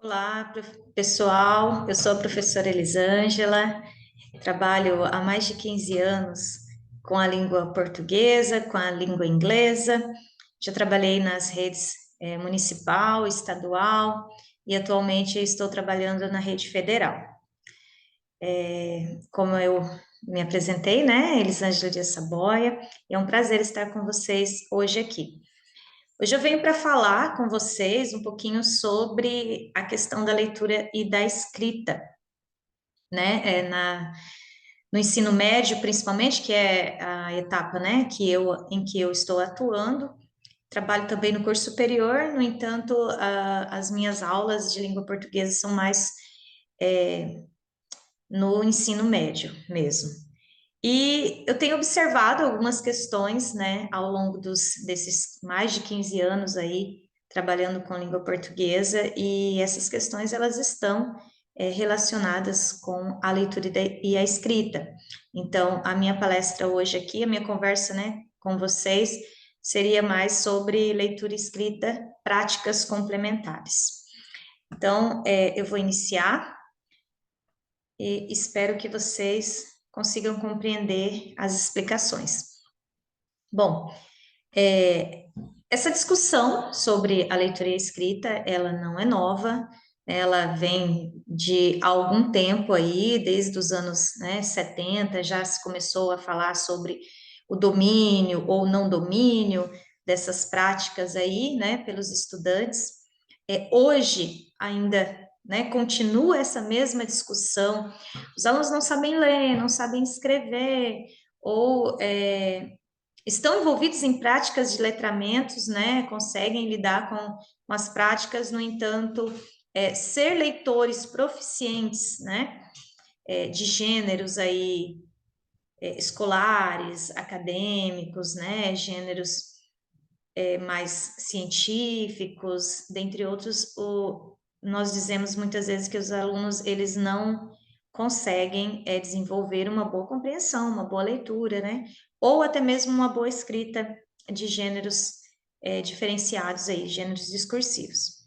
Olá, pessoal. Eu sou a professora Elisângela, trabalho há mais de 15 anos com a língua portuguesa, com a língua inglesa. Já trabalhei nas redes municipal, estadual e atualmente estou trabalhando na rede federal. Como eu me apresentei, né, Elisângela Dias Saboia, é um prazer estar com vocês hoje aqui. Hoje eu venho para falar com vocês um pouquinho sobre a questão da leitura e da escrita, né? No ensino médio, principalmente, que é a etapa, né, em que eu estou atuando. Trabalho também no curso superior, no entanto, as minhas aulas de língua portuguesa são mais no ensino médio mesmo. E eu tenho observado algumas questões, né, ao longo desses mais de 15 anos aí, trabalhando com língua portuguesa, e essas questões, elas estão relacionadas com a leitura e a escrita. Então, a minha palestra hoje aqui, a minha conversa, né, com vocês, seria mais sobre leitura e escrita, práticas complementares. Então, eu vou iniciar e espero que vocês consigam compreender as explicações. Bom, essa discussão sobre a leitura e a escrita, ela não é nova, ela vem de algum tempo aí, desde os anos, 70, já se começou a falar sobre o domínio ou não domínio dessas práticas aí, né, pelos estudantes. Hoje ainda, né, continua essa mesma discussão. Os alunos não sabem ler, não sabem escrever, ou estão envolvidos em práticas de letramentos, né, conseguem lidar com as práticas, no entanto, ser leitores proficientes, né, de gêneros aí escolares, acadêmicos, né, gêneros mais científicos, dentre outros, nós dizemos muitas vezes que os alunos, eles não conseguem desenvolver uma boa compreensão, uma boa leitura, né? Ou até mesmo uma boa escrita de gêneros diferenciados aí, gêneros discursivos.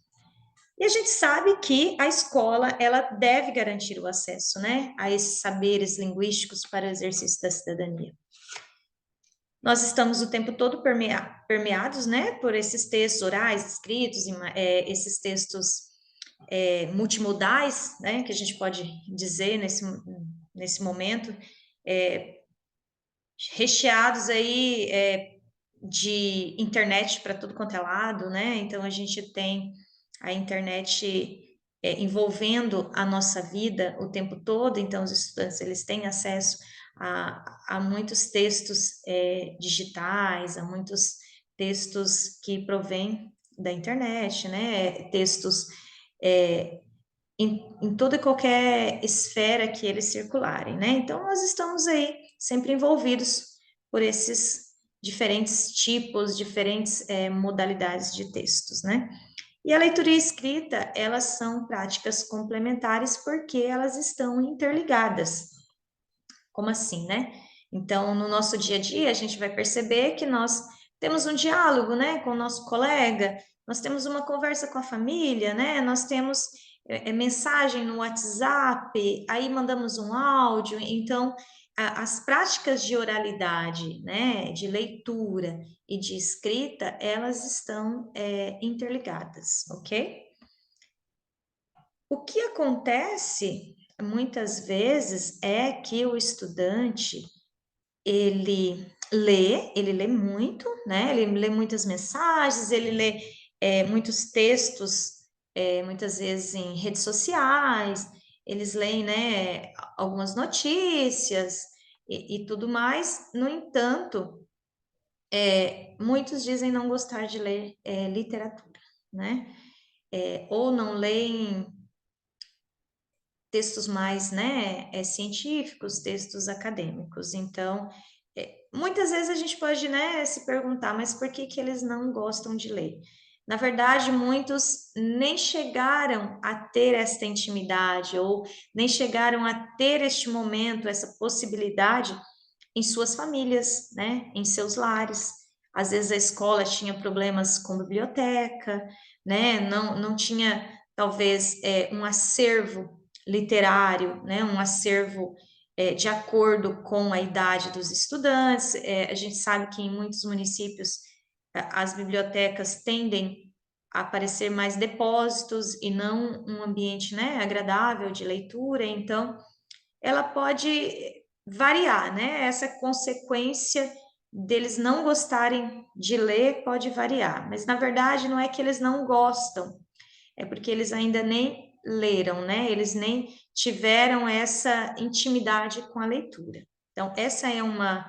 E a gente sabe que a escola, ela deve garantir o acesso, né, a esses saberes linguísticos para o exercício da cidadania. Nós estamos o tempo todo permeados, né, por esses textos orais, escritos, esses textos multimodais, né, que a gente pode dizer nesse momento, recheados aí de internet para tudo quanto é lado, né? Então a gente tem a internet envolvendo a nossa vida o tempo todo, então os estudantes eles têm acesso a muitos textos digitais, a muitos textos que provêm da internet, né? Textos em toda e qualquer esfera que eles circularem, né? Então nós estamos aí sempre envolvidos por esses diferentes tipos, diferentes modalidades de textos, né? E a leitura e a escrita, elas são práticas complementares porque elas estão interligadas. Como assim, né? Então, no nosso dia a dia, a gente vai perceber que nós temos um diálogo, né, com o nosso colega, nós temos uma conversa com a família, né? Nós temos mensagem no WhatsApp, aí mandamos um áudio. Então, as práticas de oralidade, né, de leitura e de escrita, elas estão interligadas, ok? O que acontece muitas vezes é que o estudante ele lê muito, né? Ele lê muitas mensagens, ele lê muitos textos, muitas vezes em redes sociais, eles leem, né, algumas notícias e tudo mais. No entanto, muitos dizem não gostar de ler literatura, né? Ou não leem textos mais, né, científicos, textos acadêmicos. Então, muitas vezes a gente pode, né, se perguntar, mas por que que eles não gostam de ler? Na verdade, muitos nem chegaram a ter esta intimidade ou nem chegaram a ter este momento, essa possibilidade em suas famílias, né, em seus lares, às vezes a escola tinha problemas com biblioteca, né? Não tinha, talvez, um acervo literário, né? Um acervo de acordo com a idade dos estudantes. A gente sabe que em muitos municípios as bibliotecas tendem a parecer mais depósitos e não um ambiente, né, agradável de leitura, então ela pode variar, né? Essa consequência deles não gostarem de ler pode variar, mas na verdade não é que eles não gostam, é porque eles ainda nem leram, né? Eles nem tiveram essa intimidade com a leitura. Então, essa é uma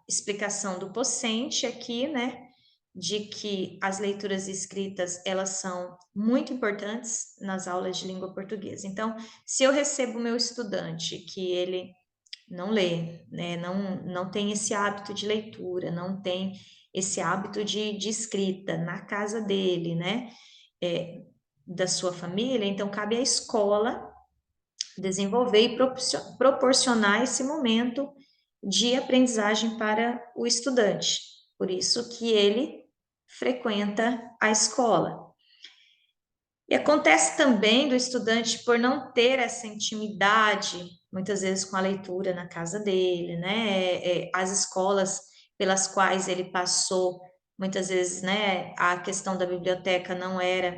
explicação do Pocente aqui, né? De que as leituras escritas, elas são muito importantes nas aulas de língua portuguesa. Então, se eu recebo meu estudante que ele não lê, né, não tem esse hábito de leitura, não tem esse hábito de escrita na casa dele, né, é, da sua família, então cabe à escola desenvolver e proporcionar esse momento de aprendizagem para o estudante. Por isso que ele frequenta a escola. E acontece também do estudante, por não ter essa intimidade, muitas vezes com a leitura na casa dele, né? As escolas pelas quais ele passou, muitas vezes, né, a questão da biblioteca não era,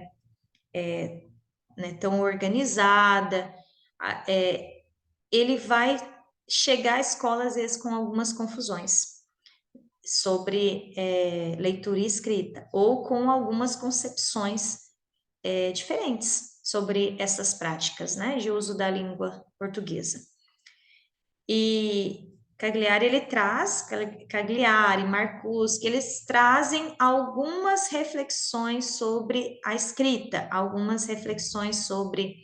né, tão organizada. Ele vai chegar à escola, às vezes, com algumas confusões sobre leitura e escrita, ou com algumas concepções diferentes sobre essas práticas, né, de uso da língua portuguesa. E Cagliari, Marcuse, eles trazem algumas reflexões sobre a escrita, algumas reflexões sobre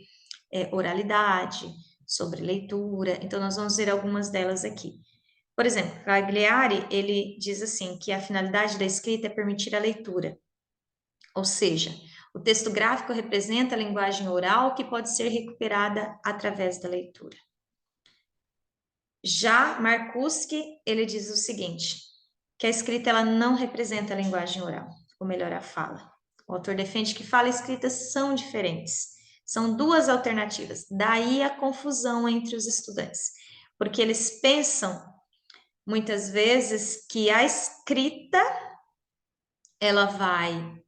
oralidade, sobre leitura. Então, nós vamos ver algumas delas aqui. Por exemplo, Cagliari, ele diz assim, que a finalidade da escrita é permitir a leitura. Ou seja, o texto gráfico representa a linguagem oral que pode ser recuperada através da leitura. Já Marcuse, ele diz o seguinte, que a escrita ela não representa a linguagem oral, ou melhor, a fala. O autor defende que fala e escrita são diferentes. São duas alternativas. Daí a confusão entre os estudantes, porque eles pensam muitas vezes que a escrita ela vai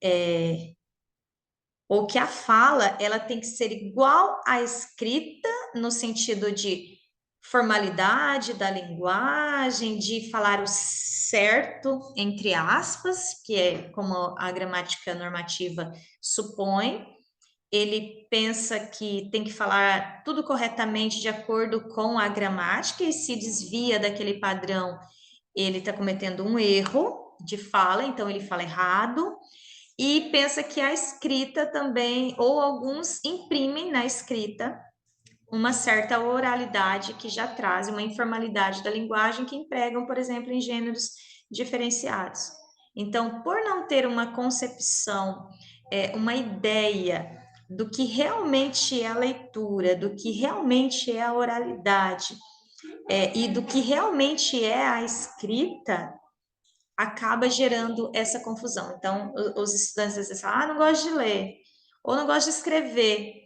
ou que a fala ela tem que ser igual à escrita no sentido de formalidade da linguagem, de falar o certo, entre aspas, que é como a gramática normativa supõe. Ele pensa que tem que falar tudo corretamente de acordo com a gramática e se desvia daquele padrão, ele está cometendo um erro de fala, então ele fala errado e pensa que a escrita também, ou alguns imprimem na escrita uma certa oralidade que já traz uma informalidade da linguagem que empregam, por exemplo, em gêneros diferenciados. Então, por não ter uma concepção, uma ideia do que realmente é a leitura, do que realmente é a oralidade, e do que realmente é a escrita, acaba gerando essa confusão. Então, os estudantes às vezes falam, não gosto de ler, ou não gosto de escrever,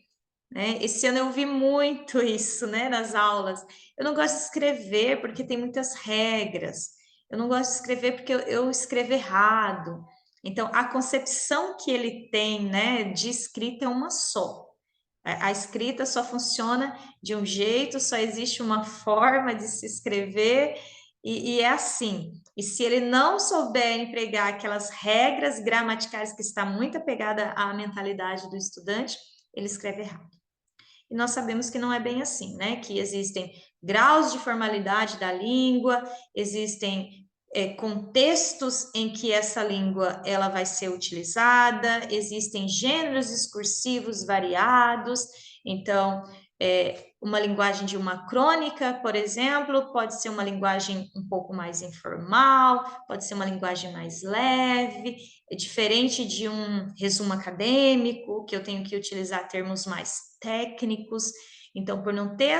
né? Esse ano eu vi muito isso, né, nas aulas. Eu não gosto de escrever porque tem muitas regras. Eu não gosto de escrever porque eu escrevo errado. Então, a concepção que ele tem, né, de escrita é uma só. A escrita só funciona de um jeito, só existe uma forma de se escrever, e é assim. E se ele não souber empregar aquelas regras gramaticais que está muito apegada à mentalidade do estudante, ele escreve errado. E nós sabemos que não é bem assim, né? Que existem graus de formalidade da língua, existem contextos em que essa língua ela vai ser utilizada, existem gêneros discursivos variados, então uma linguagem de uma crônica, por exemplo, pode ser uma linguagem um pouco mais informal, pode ser uma linguagem mais leve, é diferente de um resumo acadêmico, que eu tenho que utilizar termos mais técnicos. Então, por não ter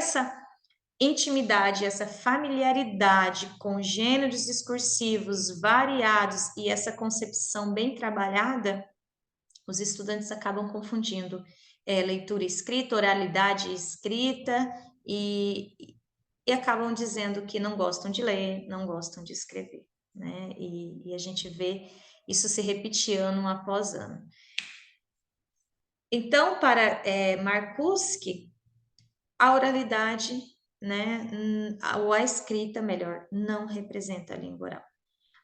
intimidade, essa familiaridade com gêneros discursivos variados e essa concepção bem trabalhada, os estudantes acabam confundindo leitura escrita, oralidade escrita e acabam dizendo que não gostam de ler, não gostam de escrever, né? E a gente vê isso se repetir ano após ano. Então, para Marcuse, a oralidade, né, ou a escrita, melhor, não representa a língua oral.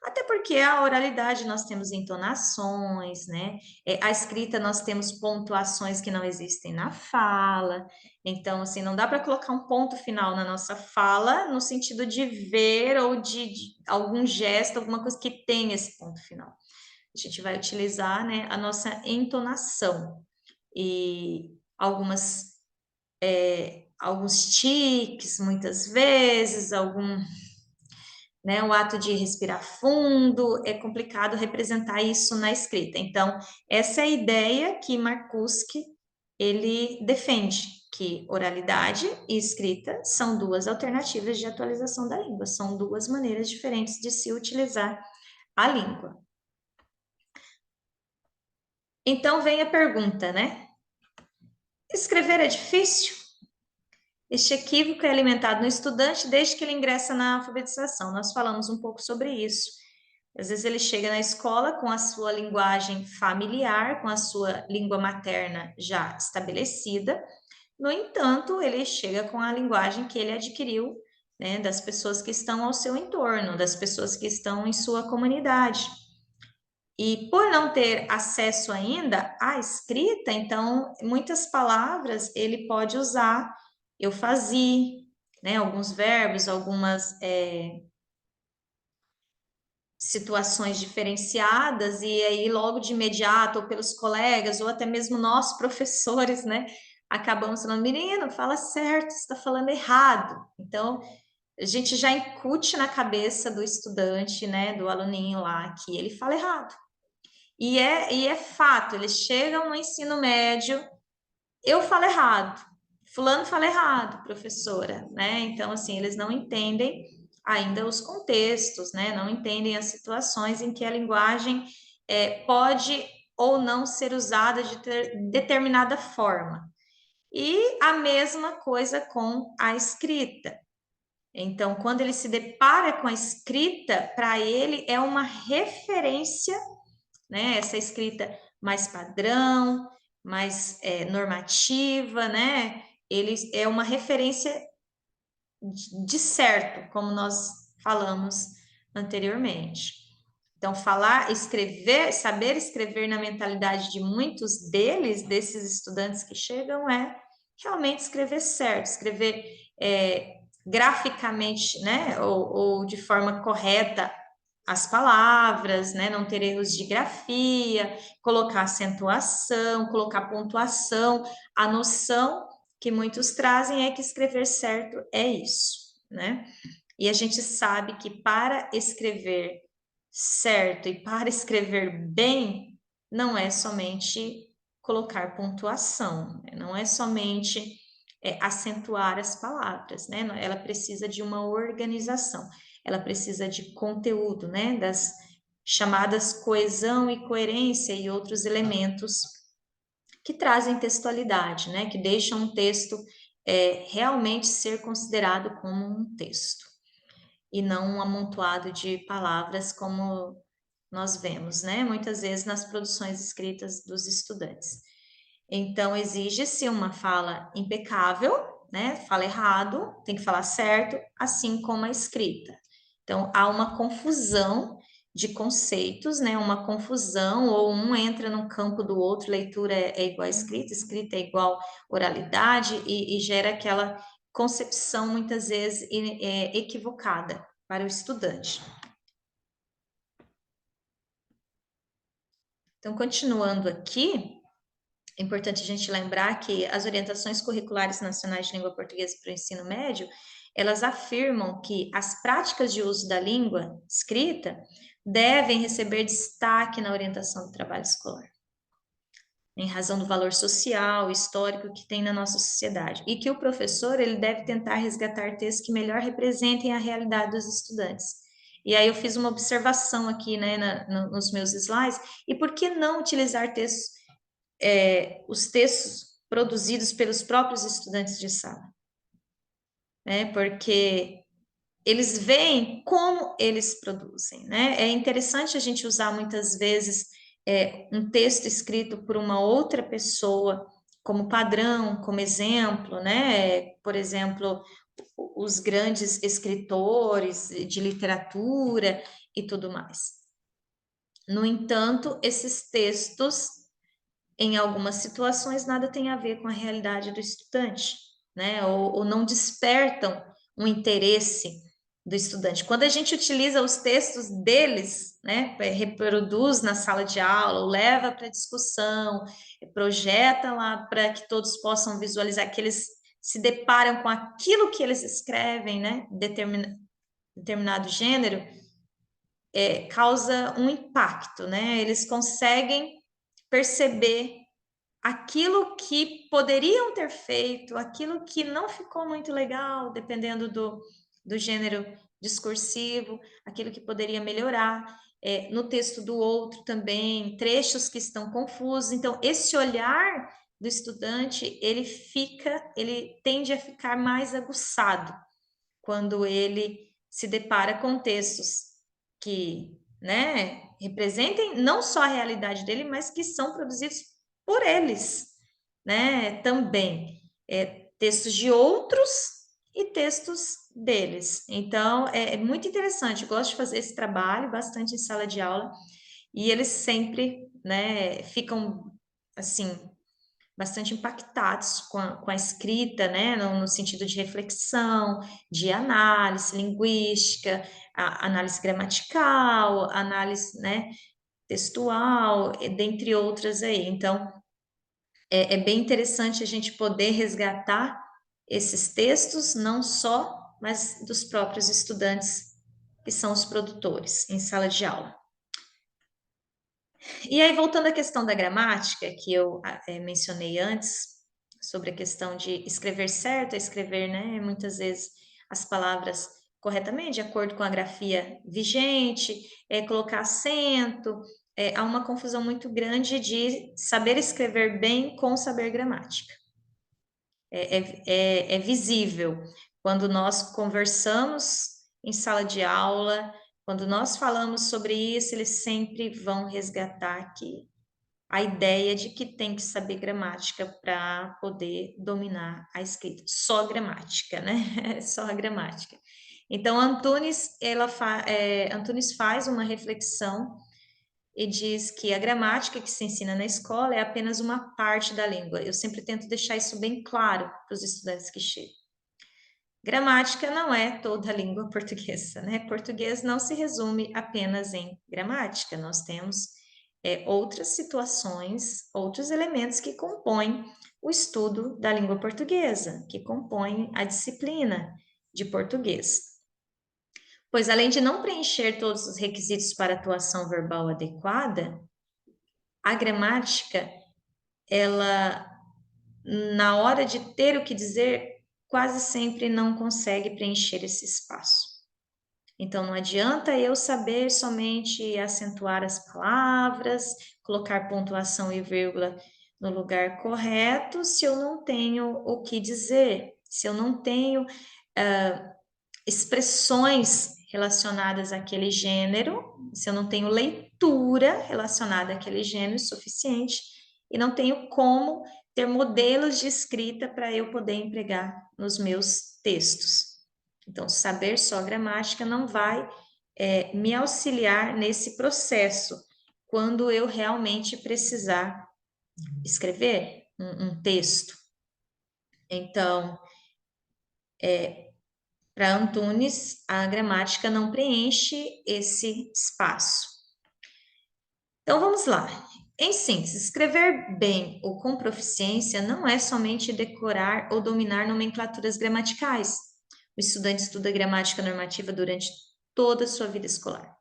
Até porque a oralidade nós temos entonações, né? A escrita nós temos pontuações que não existem na fala. Então, assim, não dá para colocar um ponto final na nossa fala no sentido de ver ou de algum gesto, alguma coisa que tenha esse ponto final. A gente vai utilizar, né, a nossa entonação e alguns tiques, muitas vezes, né, o ato de respirar fundo, é complicado representar isso na escrita. Então, essa é a ideia que Marcuse ele defende, que oralidade e escrita são duas alternativas de atualização da língua, são duas maneiras diferentes de se utilizar a língua. Então, vem a pergunta, né? Escrever é difícil? Este equívoco é alimentado no estudante desde que ele ingressa na alfabetização. Nós falamos um pouco sobre isso. Às vezes ele chega na escola com a sua linguagem familiar, com a sua língua materna já estabelecida. No entanto, ele chega com a linguagem que ele adquiriu, né, das pessoas que estão ao seu entorno, das pessoas que estão em sua comunidade. E por não ter acesso ainda à escrita, então muitas palavras ele pode usar eu fazia, né? Alguns verbos, algumas situações diferenciadas, e aí logo de imediato, ou pelos colegas, ou até mesmo nós, professores, né? Acabamos falando, menino, fala certo, você está falando errado. Então, a gente já incute na cabeça do estudante, né, do aluninho lá, que ele fala errado. E é fato, eles chegam no ensino médio, eu falo errado, fulano fala errado, professora, né? Então, assim, eles não entendem ainda os contextos, né? Não entendem as situações em que a linguagem pode ou não ser usada de determinada forma. E a mesma coisa com a escrita. Então, quando ele se depara com a escrita, para ele é uma referência, né? Essa escrita mais padrão, mais normativa, né? Ele é uma referência de certo, como nós falamos anteriormente. Então, falar, escrever, saber escrever na mentalidade de muitos deles, desses estudantes que chegam, é realmente escrever certo, escrever graficamente, né? Ou de forma correta as palavras, né? Não ter erros de grafia, colocar acentuação, colocar pontuação. A noção que muitos trazem é que escrever certo é isso, né? E a gente sabe que para escrever certo e para escrever bem, não é somente colocar pontuação, né? Não é somente acentuar as palavras, né? Ela precisa de uma organização, ela precisa de conteúdo, né? Das chamadas coesão e coerência e outros elementos que trazem textualidade, né? Que deixam um texto realmente ser considerado como um texto e não um amontoado de palavras como nós vemos, né? Muitas vezes nas produções escritas dos estudantes. Então, exige-se uma fala impecável, né? Fala errado, tem que falar certo, assim como a escrita. Então, há uma confusão de conceitos, né? Uma confusão, ou um entra no campo do outro, leitura é igual a escrita, escrita é igual oralidade, e gera aquela concepção, muitas vezes, equivocada para o estudante. Então, continuando aqui, é importante a gente lembrar que as orientações curriculares nacionais de língua portuguesa para o ensino médio, elas afirmam que as práticas de uso da língua escrita devem receber destaque na orientação do trabalho escolar. em razão do valor social, histórico que tem na nossa sociedade, e que o professor ele deve tentar resgatar textos que melhor representem a realidade dos estudantes. E aí eu fiz uma observação aqui, né, nos meus slides, e por que não utilizar textos, os textos produzidos pelos próprios estudantes de sala? Né, porque eles veem como eles produzem, né? É interessante a gente usar muitas vezes um texto escrito por uma outra pessoa como padrão, como exemplo, né? Por exemplo, os grandes escritores de literatura e tudo mais. No entanto, esses textos, em algumas situações, nada tem a ver com a realidade do estudante, né? Ou não despertam um interesse do estudante. Quando a gente utiliza os textos deles, né, reproduz na sala de aula, ou leva para discussão, projeta lá para que todos possam visualizar que eles se deparam com aquilo que eles escrevem, né, determinado gênero, causa um impacto, né? Eles conseguem perceber aquilo que poderiam ter feito, aquilo que não ficou muito legal, dependendo do gênero discursivo, aquilo que poderia melhorar, no texto do outro também, trechos que estão confusos. Então, esse olhar do estudante, ele tende a ficar mais aguçado quando ele se depara com textos que, né, representem não só a realidade dele, mas que são produzidos por eles, né, também. Textos de outros e textos deles. Então, é muito interessante. Eu gosto de fazer esse trabalho bastante em sala de aula e eles sempre, né, ficam, assim, bastante impactados com a escrita, né, no sentido de reflexão, de análise linguística, análise gramatical, análise, né, textual, dentre outras aí. Então, é bem interessante a gente poder resgatar esses textos, não só, mas dos próprios estudantes, que são os produtores, em sala de aula. E aí, voltando à questão da gramática, que eu mencionei antes, sobre a questão de escrever certo, escrever, né, muitas vezes as palavras corretamente, de acordo com a grafia vigente, colocar acento, há uma confusão muito grande de saber escrever bem com saber gramática. É visível quando nós conversamos em sala de aula, quando nós falamos sobre isso, eles sempre vão resgatar aqui a ideia de que tem que saber gramática para poder dominar a escrita. Só gramática, né? Só a gramática. Então, Antunes faz uma reflexão e diz que a gramática que se ensina na escola é apenas uma parte da língua. Eu sempre tento deixar isso bem claro para os estudantes que chegam. Gramática não é toda a língua portuguesa, né? Português não se resume apenas em gramática, nós temos outras situações, outros elementos que compõem o estudo da língua portuguesa, que compõem a disciplina de português. Pois, além de não preencher todos os requisitos para atuação verbal adequada, a gramática, ela, na hora de ter o que dizer, quase sempre não consegue preencher esse espaço. Então, não adianta eu saber somente acentuar as palavras, colocar pontuação e vírgula no lugar correto, se eu não tenho o que dizer, se eu não tenho expressões relacionadas àquele gênero, se eu não tenho leitura relacionada àquele gênero suficiente, e não tenho como ter modelos de escrita para eu poder empregar nos meus textos. Então, saber só gramática não vai me auxiliar nesse processo, quando eu realmente precisar escrever um texto. Então, para Antunes, a gramática não preenche esse espaço. Então, vamos lá. Em síntese, escrever bem ou com proficiência não é somente decorar ou dominar nomenclaturas gramaticais. O estudante estuda gramática normativa durante toda a sua vida escolar.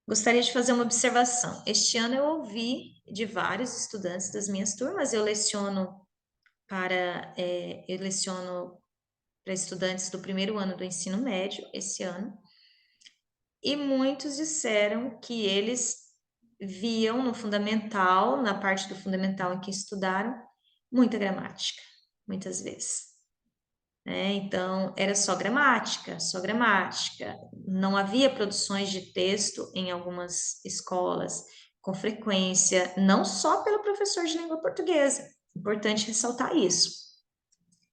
Gostaria de fazer uma observação. Este ano eu ouvi de vários estudantes das minhas turmas, eu leciono para estudantes do primeiro ano do ensino médio esse ano, e muitos disseram que eles viam no fundamental, na parte do fundamental em que estudaram, muita gramática, muitas vezes. Então, era só gramática, só gramática. Não havia produções de texto em algumas escolas com frequência, não só pelo professor de língua portuguesa. Importante ressaltar isso,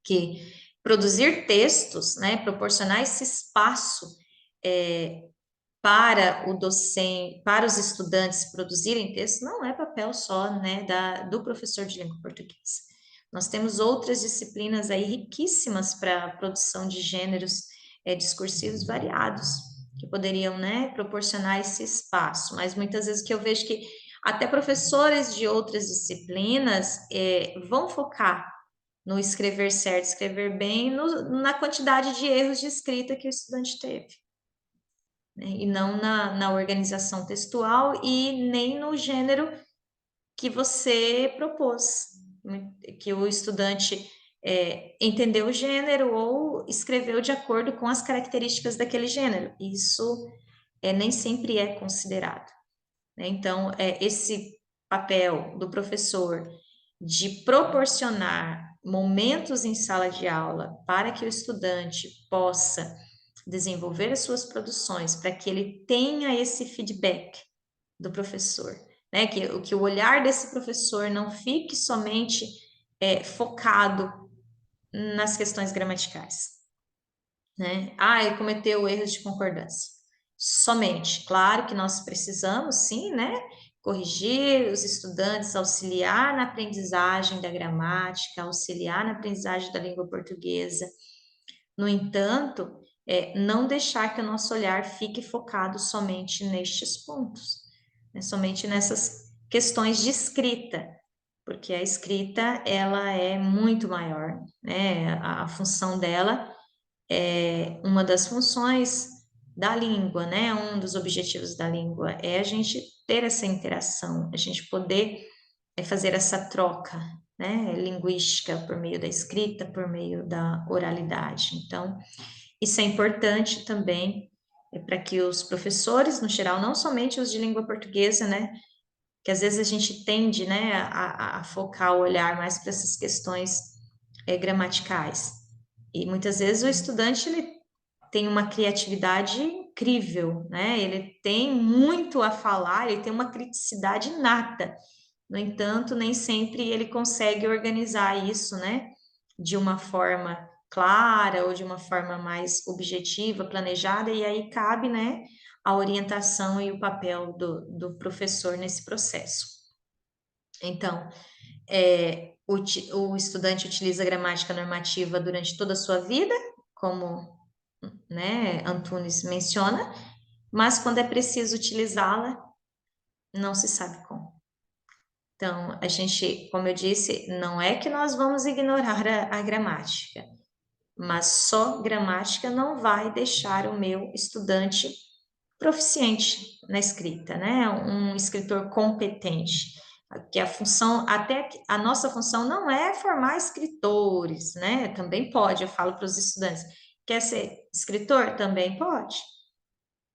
que produzir textos, né, proporcionar esse espaço para o docente, para os estudantes produzirem textos, não é papel só, né, do professor de língua portuguesa. Nós temos outras disciplinas aí riquíssimas para a produção de gêneros discursivos variados, que poderiam, né, proporcionar esse espaço, mas muitas vezes que eu vejo que até professores de outras disciplinas vão focar no escrever certo, escrever bem, na quantidade de erros de escrita que o estudante teve, né? E não na organização textual e nem no gênero que você propôs, que o estudante entendeu o gênero ou escreveu de acordo com as características daquele gênero. Isso nem sempre é considerado, né? Então, esse papel do professor de proporcionar momentos em sala de aula para que o estudante possa desenvolver as suas produções, para que ele tenha esse feedback do professor, né? Que o olhar desse professor não fique somente focado nas questões gramaticais, né? Ah, ele cometeu erros de concordância. Somente, claro que nós precisamos, sim, né? Corrigir os estudantes, auxiliar na aprendizagem da gramática, auxiliar na aprendizagem da língua portuguesa. No entanto, não deixar que o nosso olhar fique focado somente nestes pontos, né? Somente nessas questões de escrita, porque a escrita, ela é muito maior, né? A função dela uma das funções da língua, né? Um dos objetivos da língua é a gente ter essa interação, a gente poder fazer essa troca, né? Linguística por meio da escrita, por meio da oralidade. Então, isso é importante também para que os professores, no geral, não somente os de língua portuguesa, né? Que às vezes a gente tende, né, a focar o olhar mais para essas questões gramaticais. E muitas vezes o estudante ele tem uma criatividade incrível, né? Ele tem muito a falar, ele tem uma criticidade inata. No entanto, nem sempre ele consegue organizar isso, né? De uma forma clara ou de uma forma mais objetiva, planejada, e aí cabe, né, a orientação e o papel do professor nesse processo. Então, o estudante utiliza a gramática normativa durante toda a sua vida, como, né, Antunes menciona, mas quando é preciso utilizá-la, não se sabe como. Então, a gente, como eu disse, não é que nós vamos ignorar a gramática, mas só gramática não vai deixar o meu estudante proficiente na escrita, né? Um escritor competente. Que a função, até a nossa função não é formar escritores, né? Também pode, eu falo para os estudantes, quer ser escritor? Também pode,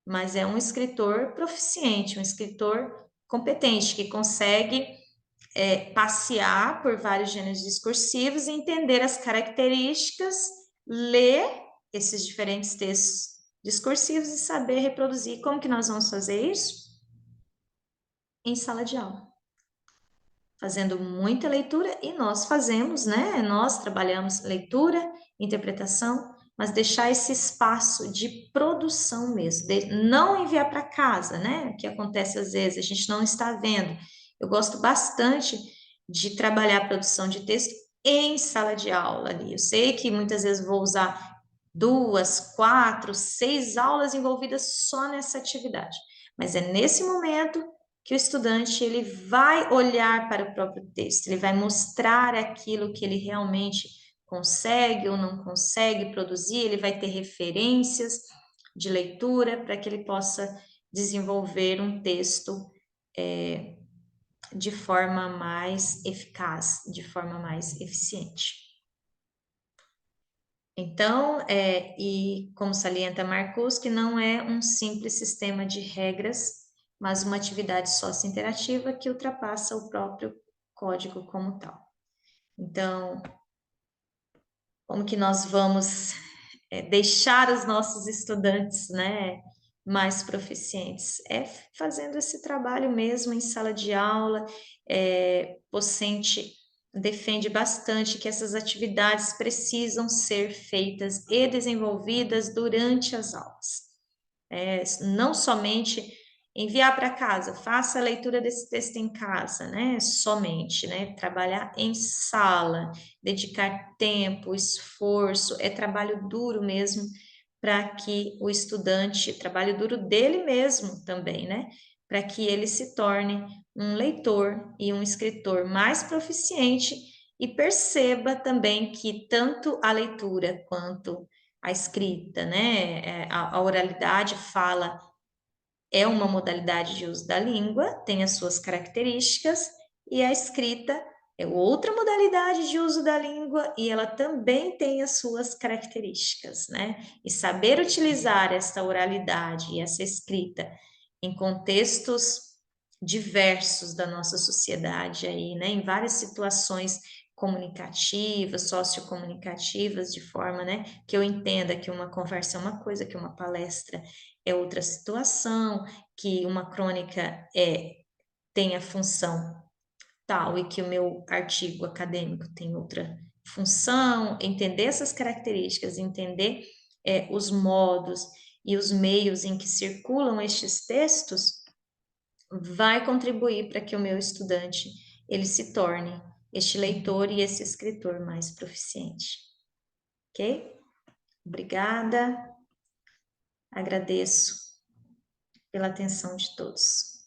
mas é um escritor proficiente, um escritor competente, que consegue passear por vários gêneros discursivos e entender as características, ler esses diferentes textos discursivos e saber reproduzir. Como que nós vamos fazer isso? Em sala de aula. Fazendo muita leitura, e nós fazemos, né? Nós trabalhamos leitura, interpretação, mas deixar esse espaço de produção mesmo, de não enviar para casa, né? O que acontece às vezes, a gente não está vendo. Eu gosto bastante de trabalhar a produção de texto em sala de aula ali. Eu sei que muitas vezes vou usar 2, 4, 6 aulas envolvidas só nessa atividade, mas é nesse momento que o estudante ele vai olhar para o próprio texto, ele vai mostrar aquilo que ele realmente consegue ou não consegue produzir, ele vai ter referências de leitura para que ele possa desenvolver um texto de forma mais eficaz, de forma mais eficiente. Então, e como salienta Marcuse, não é um simples sistema de regras, mas uma atividade sócio-interativa que ultrapassa o próprio código como tal. Então, como que nós vamos deixar os nossos estudantes, né, mais proficientes? É fazendo esse trabalho mesmo em sala de aula. Docente defende bastante que essas atividades precisam ser feitas e desenvolvidas durante as aulas. Não somente enviar para casa, faça a leitura desse texto em casa, né? Somente, né? Trabalhar em sala, dedicar tempo, esforço, é trabalho duro mesmo para que o estudante, trabalho duro dele mesmo também, né? Para que ele se torne um leitor e um escritor mais proficiente e perceba também que tanto a leitura quanto a escrita, né? A oralidade fala é uma modalidade de uso da língua, tem as suas características, e a escrita é outra modalidade de uso da língua e ela também tem as suas características, né? E saber utilizar essa oralidade e essa escrita em contextos diversos da nossa sociedade aí, né? Em várias situações comunicativas, sociocomunicativas, de forma, né, que eu entenda que uma conversa é uma coisa, que uma palestra é outra situação, que uma crônica tem a função tal e que o meu artigo acadêmico tem outra função, entender essas características, entender os modos e os meios em que circulam estes textos, vai contribuir para que o meu estudante ele se torne este leitor e esse escritor mais proficiente. Ok? Obrigada. Agradeço pela atenção de todos.